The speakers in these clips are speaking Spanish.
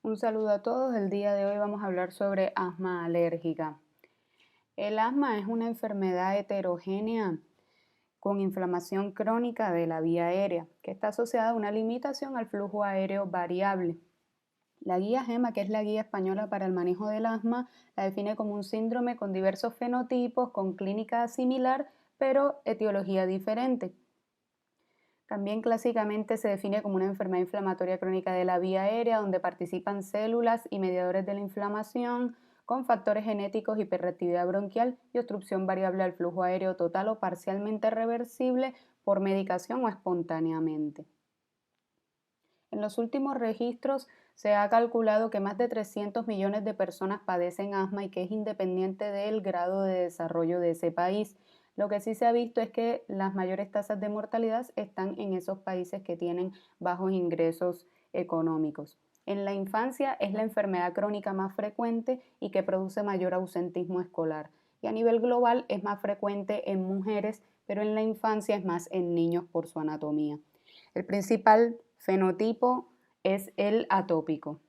Un saludo a todos. El día de hoy vamos a hablar sobre asma alérgica. El asma es una enfermedad heterogénea con inflamación crónica de la vía aérea, que está asociada a una limitación al flujo aéreo variable. La guía GEMA, que es la guía española para el manejo del asma, la define como un síndrome con diversos fenotipos, con clínica similar, pero etiología diferente. También clásicamente se define como una enfermedad inflamatoria crónica de la vía aérea, donde participan células y mediadores de la inflamación con factores genéticos, hiperreactividad bronquial y obstrucción variable al flujo aéreo total o parcialmente reversible por medicación o espontáneamente. En los últimos registros se ha calculado que más de 300 millones de personas padecen asma y que es independiente del grado de desarrollo de ese país. Lo que sí se ha visto es que las mayores tasas de mortalidad están en esos países que tienen bajos ingresos económicos. En la infancia es la enfermedad crónica más frecuente y que produce mayor ausentismo escolar. Y a nivel global es más frecuente en mujeres, pero en la infancia es más en niños por su anatomía. El principal fenotipo es el atópico.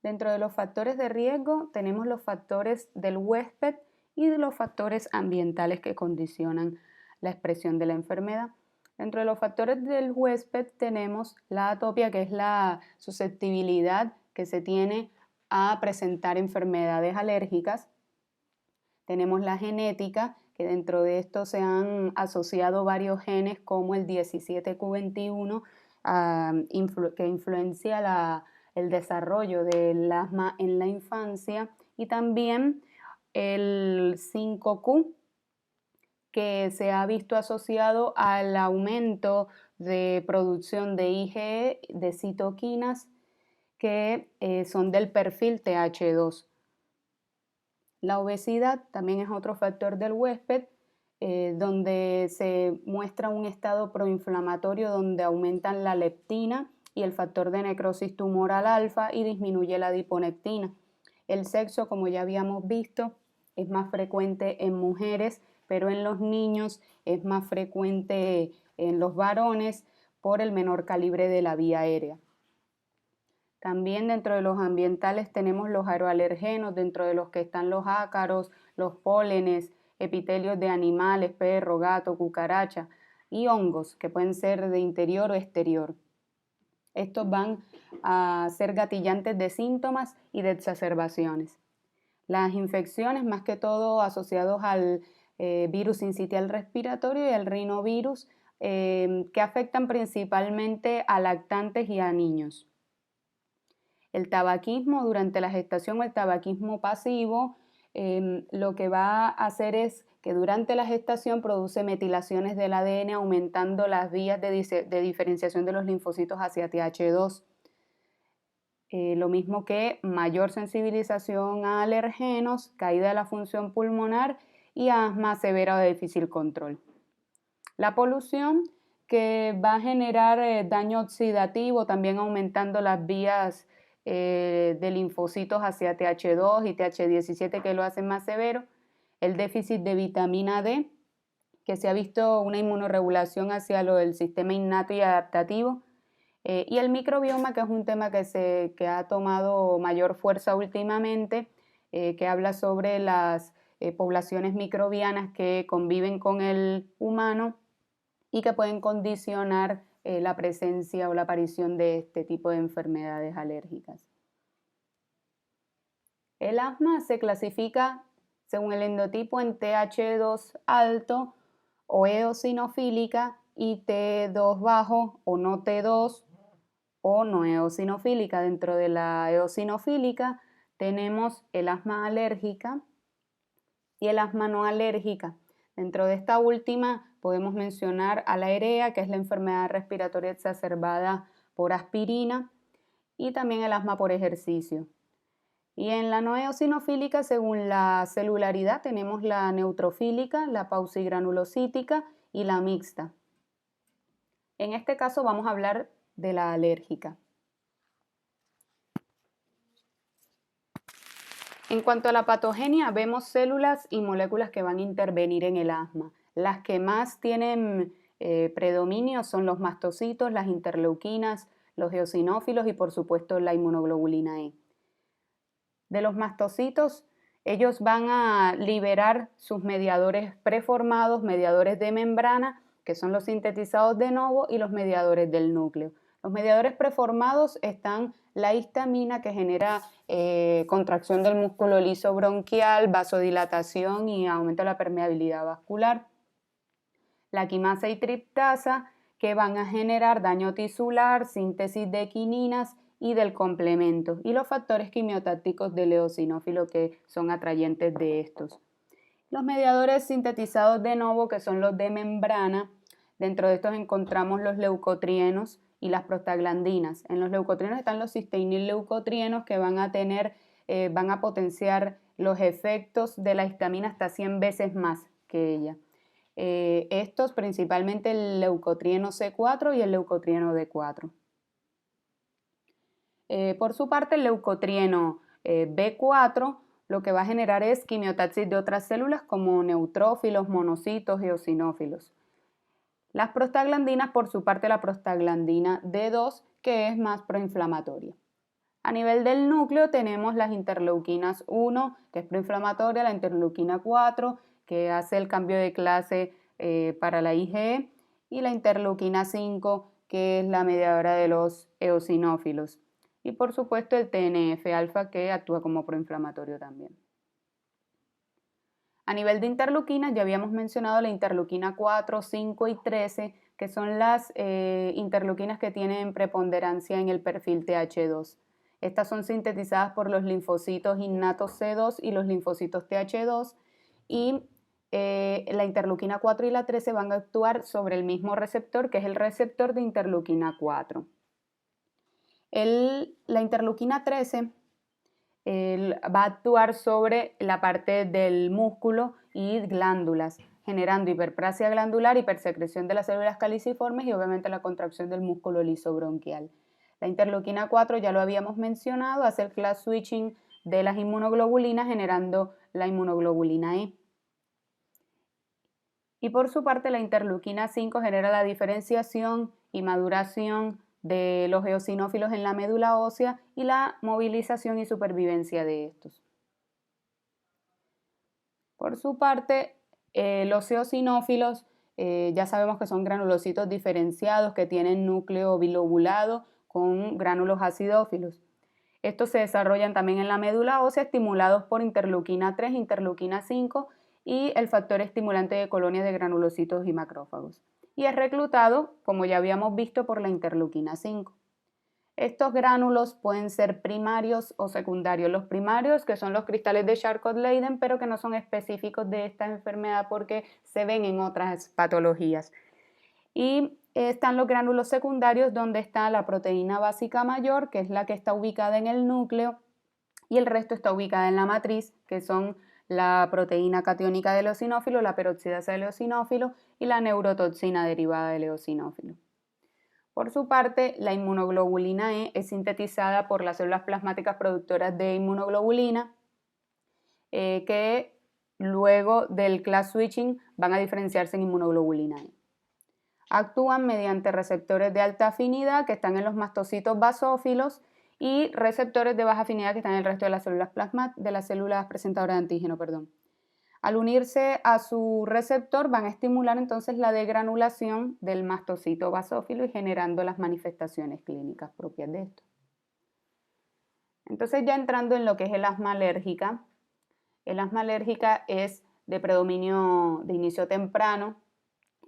Dentro de los factores de riesgo tenemos los factores del huésped y de los factores ambientales que condicionan la expresión de la enfermedad. Dentro de los factores del huésped tenemos la atopia, que es la susceptibilidad que se tiene a presentar enfermedades alérgicas. Tenemos la genética, que dentro de esto se han asociado varios genes como el 17q21, que influencia el desarrollo del asma en la infancia, y también el 5q, que se ha visto asociado al aumento de producción de IgE, de citoquinas, que son del perfil TH2. La obesidad también es otro factor del huésped, donde se muestra un estado proinflamatorio donde aumentan la leptina y el factor de necrosis tumoral alfa y disminuye la adiponectina. El sexo, como ya habíamos visto, es más frecuente en mujeres, pero en los niños es más frecuente en los varones por el menor calibre de la vía aérea. También dentro de los ambientales tenemos los aeroalergenos, dentro de los que están los ácaros, los pólenes, epitelios de animales, perro, gato, cucaracha y hongos que pueden ser de interior o exterior. Estos van a ser gatillantes de síntomas y de exacerbaciones. Las infecciones, más que todo asociados al virus sincitial respiratorio y al rinovirus, que afectan principalmente a lactantes y a niños. El tabaquismo durante la gestación o el tabaquismo pasivo, lo que va a hacer es que durante la gestación produce metilaciones del ADN, aumentando las vías de diferenciación de los linfocitos hacia TH2. Lo mismo que mayor sensibilización a alergenos, caída de la función pulmonar y asma severa o de difícil control. La polución, que va a generar daño oxidativo, también aumentando las vías de linfocitos hacia TH2 y TH17, que lo hacen más severo. El déficit de vitamina D, que se ha visto una inmunorregulación hacia lo del sistema innato y adaptativo. Y el microbioma, que es un tema que ha tomado mayor fuerza últimamente, que habla sobre las poblaciones microbianas que conviven con el humano y que pueden condicionar la presencia o la aparición de este tipo de enfermedades alérgicas. El asma se clasifica según el endotipo en TH2 alto o eosinofílica y T2 bajo o no T2 o no eosinofílica. Dentro de la eosinofílica tenemos el asma alérgica y el asma no alérgica. Dentro de esta última podemos mencionar a la EREA, que es la enfermedad respiratoria exacerbada por aspirina, y también el asma por ejercicio. Y en la no eosinofílica, según la celularidad, tenemos la neutrofílica, la paucigranulocítica y la mixta. En este caso vamos a hablar de la alérgica. En cuanto a la patogenia, vemos células y moléculas que van a intervenir en el asma. Las que más tienen predominio son los mastocitos, las interleuquinas, los eosinófilos y por supuesto la inmunoglobulina E. De los mastocitos, ellos van a liberar sus mediadores preformados, mediadores de membrana, que son los sintetizados de novo, y los mediadores del núcleo. Los mediadores preformados están la histamina, que genera contracción del músculo liso bronquial, vasodilatación y aumento de la permeabilidad vascular. La quimasa y triptasa, que van a generar daño tisular, síntesis de quininas y del complemento, y los factores quimiotácticos del eosinófilo, que son atrayentes de estos. Los mediadores sintetizados de novo, que son los de membrana, dentro de estos encontramos los leucotrienos y las prostaglandinas. En los leucotrienos están los cisteínil-leucotrienos, que van a potenciar los efectos de la histamina hasta 100 veces más que ella. Estos principalmente el leucotrieno C4 y el leucotrieno D4. Por su parte, el leucotrieno B4 lo que va a generar es quimiotaxis de otras células como neutrófilos, monocitos, eosinófilos. Las prostaglandinas, por su parte, la prostaglandina D2, que es más proinflamatoria. A nivel del núcleo tenemos las interleuquinas 1, que es proinflamatoria, la interleuquina 4, que hace el cambio de clase para la IgE, y la interleuquina 5, que es la mediadora de los eosinófilos. Y por supuesto el TNF-alfa, que actúa como proinflamatorio también. A nivel de interleuquinas ya habíamos mencionado la interleuquina 4, 5 y 13, que son las interleuquinas que tienen preponderancia en el perfil TH2. Estas son sintetizadas por los linfocitos innatos C2 y los linfocitos TH2, y la interleuquina 4 y la 13 van a actuar sobre el mismo receptor, que es el receptor de interleuquina 4. La interleuquina 13 va a actuar sobre la parte del músculo y glándulas, generando hiperplasia glandular, hipersecreción de las células caliciformes y obviamente la contracción del músculo liso bronquial. La interleuquina 4 ya lo habíamos mencionado, hace el class switching de las inmunoglobulinas generando la inmunoglobulina E. Y por su parte la interleuquina 5 genera la diferenciación y maduración de los eosinófilos en la médula ósea y la movilización y supervivencia de estos. Por su parte, los eosinófilos ya sabemos que son granulocitos diferenciados que tienen núcleo bilobulado con gránulos acidófilos. Estos se desarrollan también en la médula ósea estimulados por interleuquina 3, interleuquina 5 y el factor estimulante de colonias de granulocitos y macrófagos. Y es reclutado, como ya habíamos visto, por la interleuquina 5. Estos gránulos pueden ser primarios o secundarios. Los primarios, que son los cristales de Charcot-Leyden, pero que no son específicos de esta enfermedad porque se ven en otras patologías. Y están los gránulos secundarios, donde está la proteína básica mayor, que es la que está ubicada en el núcleo, y el resto está ubicada en la matriz, que son la proteína catiónica del eosinófilo, la peroxidasa del eosinófilo y la neurotoxina derivada del eosinófilo. Por su parte, la inmunoglobulina E es sintetizada por las células plasmáticas productoras de inmunoglobulina, que luego del class switching van a diferenciarse en inmunoglobulina E. Actúan mediante receptores de alta afinidad que están en los mastocitos basófilos y receptores de baja afinidad que están en el resto de las células presentadoras de antígeno. Al unirse a su receptor van a estimular entonces la degranulación del mastocito basófilo y generando las manifestaciones clínicas propias de esto. Entonces ya entrando en lo que es el asma alérgica es de predominio de inicio temprano,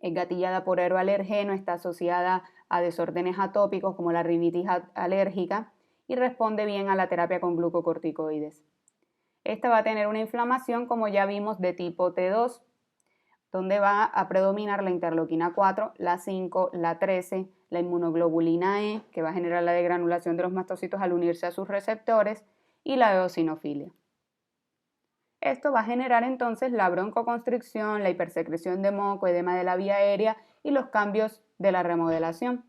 es gatillada por aeroalergeno, está asociada a desórdenes atópicos como la rinitis alérgica y responde bien a la terapia con glucocorticoides. Esta va a tener una inflamación, como ya vimos, de tipo T2, donde va a predominar la interleuquina 4, la 5, la 13, la inmunoglobulina E, que va a generar la degranulación de los mastocitos al unirse a sus receptores, y la eosinofilia. Esto va a generar entonces la broncoconstricción, la hipersecreción de moco, edema de la vía aérea y los cambios de la remodelación.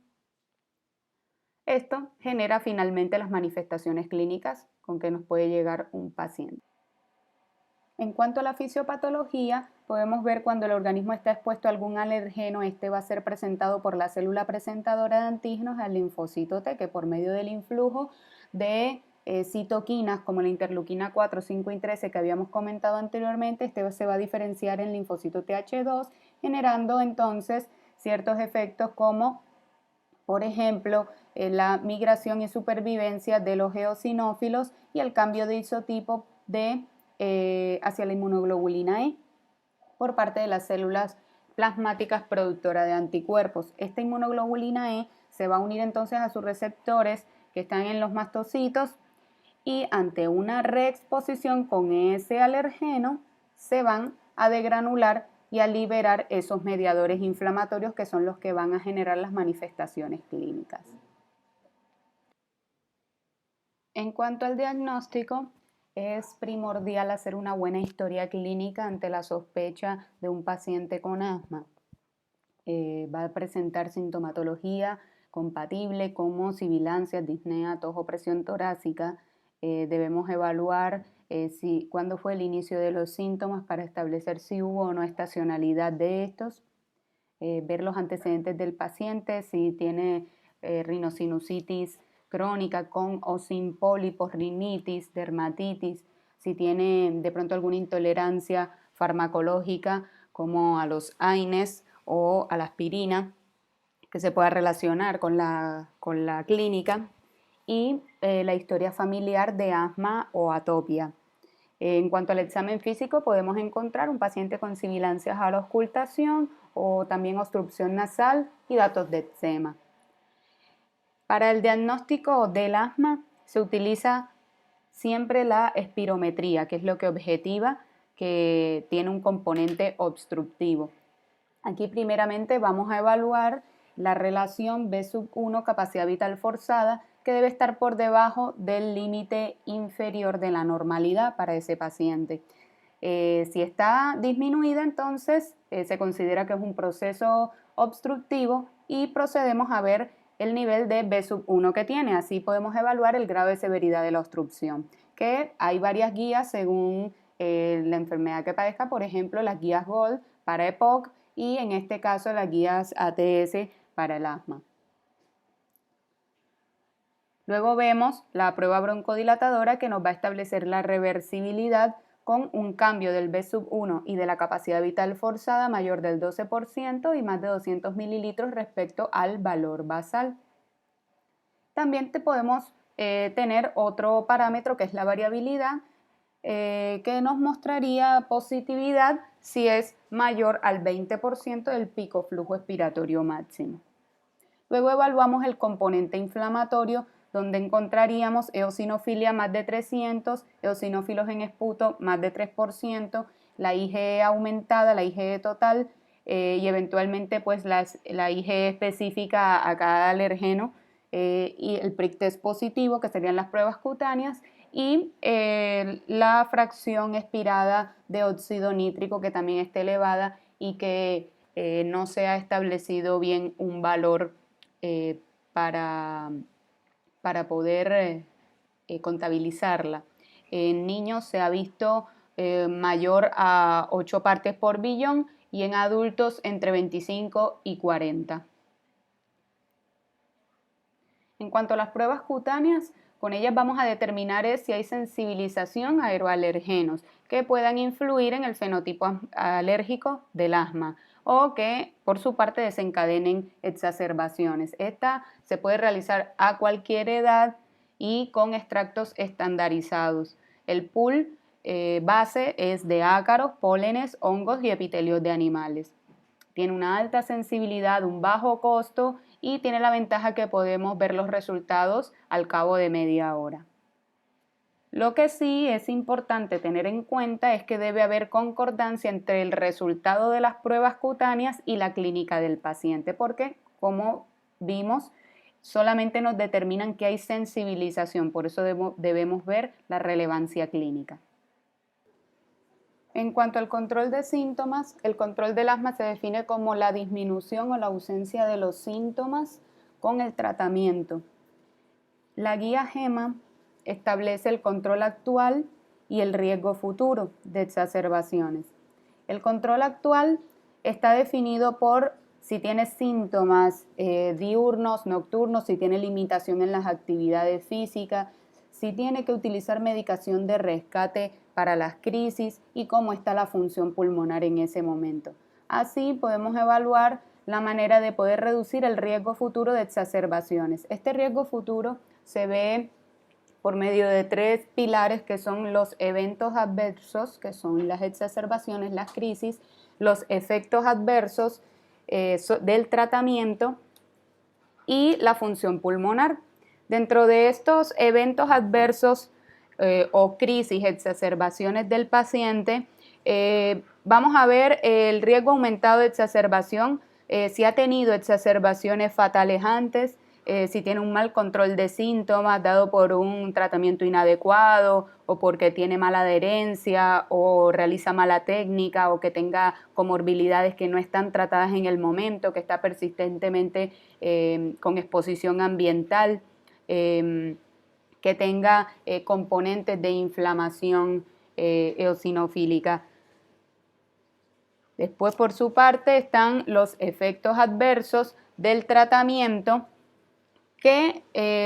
Esto genera finalmente las manifestaciones clínicas con que nos puede llegar un paciente. En cuanto a la fisiopatología, podemos ver cuando el organismo está expuesto a algún alergeno, este va a ser presentado por la célula presentadora de antígenos al linfocito T, que por medio del influjo de citoquinas como la interleuquina 4, 5 y 13 que habíamos comentado anteriormente, este se va a diferenciar en linfocito TH2, generando entonces ciertos efectos como, por ejemplo, la migración y supervivencia de los eosinófilos y el cambio de isotipo hacia la inmunoglobulina E por parte de las células plasmáticas productoras de anticuerpos. Esta inmunoglobulina E se va a unir entonces a sus receptores que están en los mastocitos y ante una reexposición con ese alergeno se van a degranular y a liberar esos mediadores inflamatorios que son los que van a generar las manifestaciones clínicas. En cuanto al diagnóstico, es primordial hacer una buena historia clínica ante la sospecha de un paciente con asma. Va a presentar sintomatología compatible como sibilancias, disnea, tos o presión torácica. Debemos evaluar cuándo fue el inicio de los síntomas para establecer si hubo o no estacionalidad de estos. Ver los antecedentes del paciente, si tiene rinosinusitis crónica con o sin pólipos, rinitis, dermatitis, si tiene de pronto alguna intolerancia farmacológica como a los AINES o a la aspirina, que se pueda relacionar con la clínica, y la historia familiar de asma o atopia. En cuanto al examen físico, podemos encontrar un paciente con sibilancias a la auscultación o también obstrucción nasal y datos de eczema. Para el diagnóstico del asma se utiliza siempre la espirometría, que es lo que objetiva que tiene un componente obstructivo. Aquí primeramente vamos a evaluar la relación B1 capacidad vital forzada, que debe estar por debajo del límite inferior de la normalidad para ese paciente. Si está disminuida, entonces se considera que es un proceso obstructivo y procedemos a ver el nivel de B1 que tiene. Así podemos evaluar el grado de severidad de la obstrucción, que hay varias guías según la enfermedad que padezca, por ejemplo, las guías GOLD para EPOC y en este caso las guías ATS para el asma. Luego vemos la prueba broncodilatadora que nos va a establecer la reversibilidad con un cambio del B1 y de la capacidad vital forzada mayor del 12% y más de 200 mililitros respecto al valor basal. También podemos tener otro parámetro que es la variabilidad, que nos mostraría positividad si es mayor al 20% del pico flujo expiratorio máximo. Luego evaluamos el componente inflamatorio, donde encontraríamos eosinofilia más de 300, eosinófilos en esputo más de 3%, la IgE aumentada, la IgE total y eventualmente pues la IgE específica a cada alergeno y el prick test positivo, que serían las pruebas cutáneas, y la fracción expirada de óxido nítrico, que también está elevada y que no se ha establecido bien un valor para poder contabilizarla. En niños se ha visto mayor a 8 partes por billón y en adultos entre 25 y 40. En cuanto a las pruebas cutáneas, con ellas vamos a determinar si hay sensibilización a aeroalergenos que puedan influir en el fenotipo alérgico del asma o que por su parte desencadenen exacerbaciones. Esta se puede realizar a cualquier edad y con extractos estandarizados. El pool base es de ácaros, pólenes, hongos y epitelios de animales. Tiene una alta sensibilidad, un bajo costo y tiene la ventaja que podemos ver los resultados al cabo de media hora. Lo que sí es importante tener en cuenta es que debe haber concordancia entre el resultado de las pruebas cutáneas y la clínica del paciente, porque como vimos, solamente nos determinan que hay sensibilización, por eso debemos ver la relevancia clínica. En cuanto al control de síntomas, el control del asma se define como la disminución o la ausencia de los síntomas con el tratamiento. La guía GEMA establece el control actual y el riesgo futuro de exacerbaciones. El control actual está definido por si tiene síntomas diurnos, nocturnos, si tiene limitación en las actividades físicas, si tiene que utilizar medicación de rescate para las crisis y cómo está la función pulmonar en ese momento. Así podemos evaluar la manera de poder reducir el riesgo futuro de exacerbaciones. Este riesgo futuro se ve por medio de 3 pilares que son los eventos adversos, que son las exacerbaciones, las crisis, los efectos adversos del tratamiento y la función pulmonar. Dentro de estos eventos adversos o crisis, exacerbaciones del paciente, vamos a ver el riesgo aumentado de exacerbación, si ha tenido exacerbaciones fatales antes, si tiene un mal control de síntomas dado por un tratamiento inadecuado o porque tiene mala adherencia o realiza mala técnica o que tenga comorbilidades que no están tratadas en el momento, que está persistentemente con exposición ambiental, que tenga componentes de inflamación eosinofílica. Después, por su parte, están los efectos adversos del tratamiento que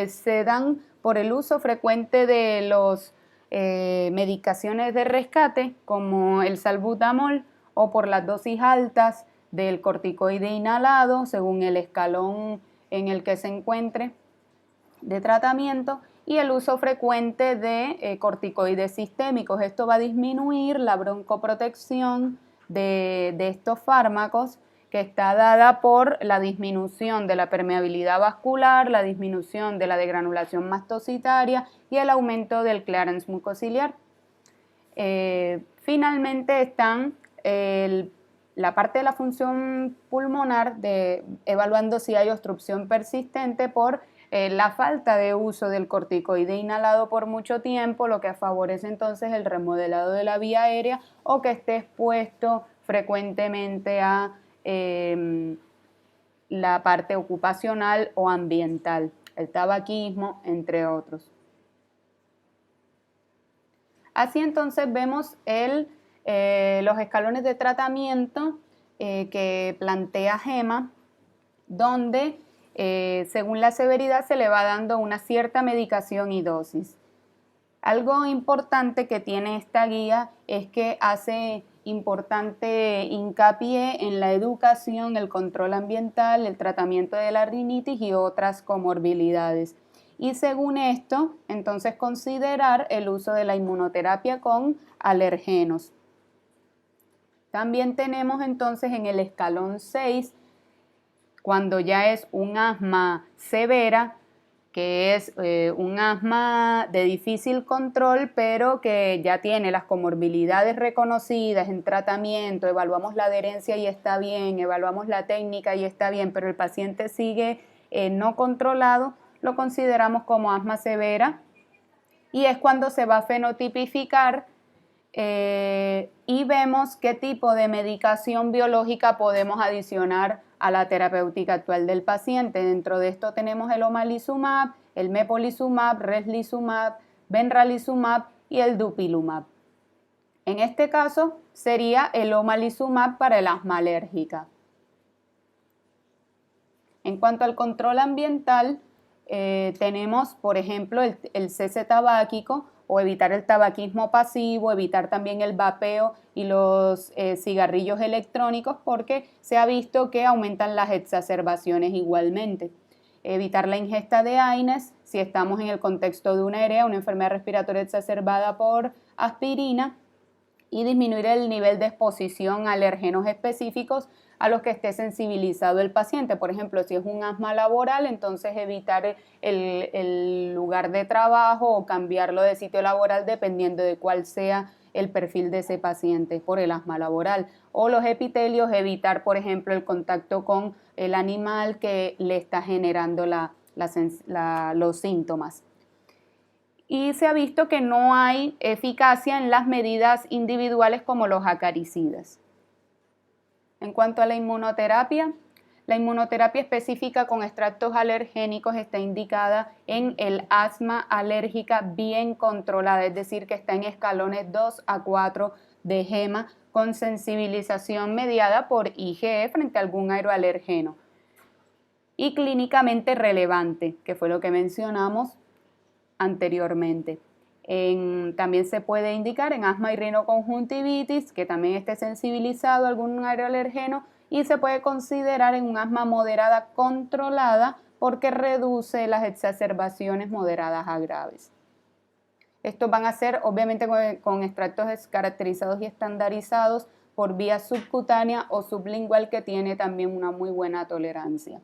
se dan por el uso frecuente de las medicaciones de rescate como el salbutamol o por las dosis altas del corticoide inhalado según el escalón en el que se encuentre de tratamiento y el uso frecuente de corticoides sistémicos. Esto va a disminuir la broncoprotección de estos fármacos que está dada por la disminución de la permeabilidad vascular, la disminución de la degranulación mastocitaria y el aumento del clearance mucociliar. Finalmente están la parte de la función pulmonar, evaluando si hay obstrucción persistente por la falta de uso del corticoide inhalado por mucho tiempo, lo que favorece entonces el remodelado de la vía aérea o que esté expuesto frecuentemente a la parte ocupacional o ambiental, el tabaquismo, entre otros. Así entonces vemos los escalones de tratamiento que plantea GEMA, donde según la severidad se le va dando una cierta medicación y dosis. Algo importante que tiene esta guía es que hace importante hincapié en la educación, el control ambiental, el tratamiento de la rinitis y otras comorbilidades. Y según esto, entonces considerar el uso de la inmunoterapia con alergenos. También tenemos entonces en el escalón 6, cuando ya es un asma severa, que es un asma de difícil control, pero que ya tiene las comorbilidades reconocidas en tratamiento, evaluamos la adherencia y está bien, evaluamos la técnica y está bien, pero el paciente sigue no controlado, lo consideramos como asma severa y es cuando se va a fenotipificar y vemos qué tipo de medicación biológica podemos adicionar a la terapéutica actual del paciente. Dentro de esto tenemos el omalizumab, el mepolizumab, reslizumab, benralizumab y el dupilumab. En este caso sería el omalizumab para el asma alérgica. En cuanto al control ambiental, tenemos, por ejemplo, el cese tabáquico o evitar el tabaquismo pasivo, evitar también el vapeo y los cigarrillos electrónicos porque se ha visto que aumentan las exacerbaciones igualmente. Evitar la ingesta de AINES si estamos en el contexto de una EREA, una enfermedad respiratoria exacerbada por aspirina, y disminuir el nivel de exposición a alergenos específicos a los que esté sensibilizado el paciente. Por ejemplo, si es un asma laboral, entonces evitar el lugar de trabajo o cambiarlo de sitio laboral dependiendo de cuál sea el perfil de ese paciente por el asma laboral. O los epitelios, evitar, por ejemplo, el contacto con el animal que le está generando los síntomas. Y se ha visto que no hay eficacia en las medidas individuales como los acaricidas. En cuanto a la inmunoterapia, La inmunoterapia específica con extractos alergénicos está indicada en el asma alérgica bien controlada, es decir, que está en escalones 2 a 4 de GEMA con sensibilización mediada por IgE frente a algún aeroalergeno y clínicamente relevante, que fue lo que mencionamos anteriormente. También se puede indicar en asma y rinoconjuntivitis, que también esté sensibilizado a algún aeroalergeno, y se puede considerar en un asma moderada controlada porque reduce las exacerbaciones moderadas a graves. Estos van a ser obviamente con extractos caracterizados y estandarizados por vía subcutánea o sublingual, que tiene también una muy buena tolerancia.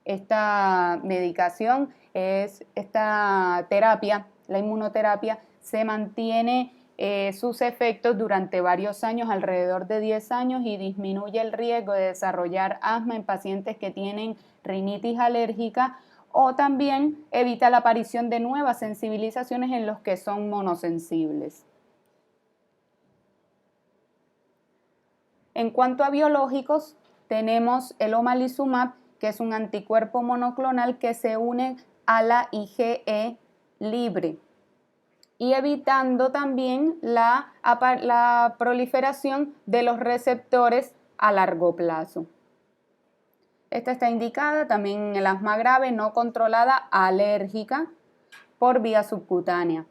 Esta medicación, esta terapia, la inmunoterapia, se mantiene sus efectos durante varios años, alrededor de 10 años, y disminuye el riesgo de desarrollar asma en pacientes que tienen rinitis alérgica, o también evita la aparición de nuevas sensibilizaciones en los que son monosensibles. En cuanto a biológicos, tenemos el omalizumab, que es un anticuerpo monoclonal que se une a la IgE libre y evitando también la proliferación de los receptores a largo plazo. Esta está indicada también en el asma grave no controlada alérgica por vía subcutánea.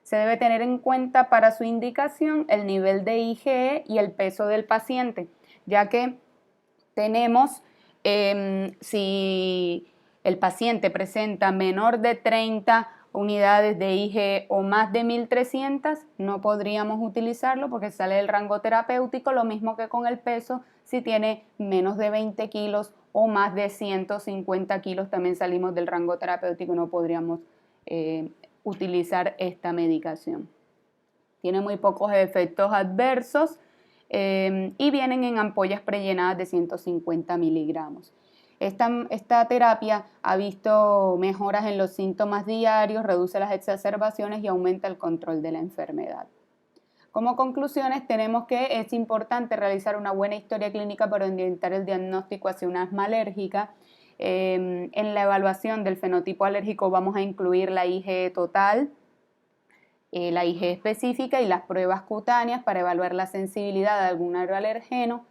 Se debe tener en cuenta para su indicación el nivel de IgE y el peso del paciente, ya que tenemos, si el paciente presenta menor de 30 unidades de IgE o más de 1300, no podríamos utilizarlo porque sale del rango terapéutico, lo mismo que con el peso. Si tiene menos de 20 kilos o más de 150 kilos, también salimos del rango terapéutico y no podríamos utilizar esta medicación. Tiene muy pocos efectos adversos y vienen en ampollas prellenadas de 150 miligramos. Esta terapia ha visto mejoras en los síntomas diarios, reduce las exacerbaciones y aumenta el control de la enfermedad. Como conclusiones, tenemos que es importante realizar una buena historia clínica para orientar el diagnóstico hacia una asma alérgica. En la evaluación del fenotipo alérgico vamos a incluir la IgE total, la IgE específica y las pruebas cutáneas para evaluar la sensibilidad de algún aeroalergeno.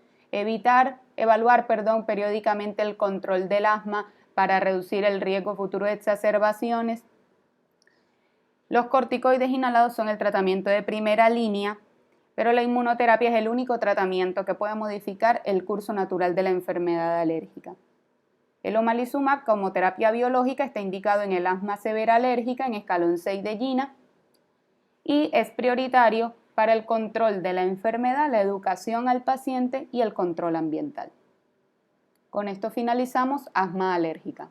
Evaluar periódicamente el control del asma para reducir el riesgo futuro de exacerbaciones. Los corticoides inhalados son el tratamiento de primera línea, pero la inmunoterapia es el único tratamiento que puede modificar el curso natural de la enfermedad alérgica. El omalizumab como terapia biológica está indicado en el asma severa alérgica en escalón 6 de Gina y es prioritario para el control de la enfermedad, la educación al paciente y el control ambiental. Con esto finalizamos asma alérgica.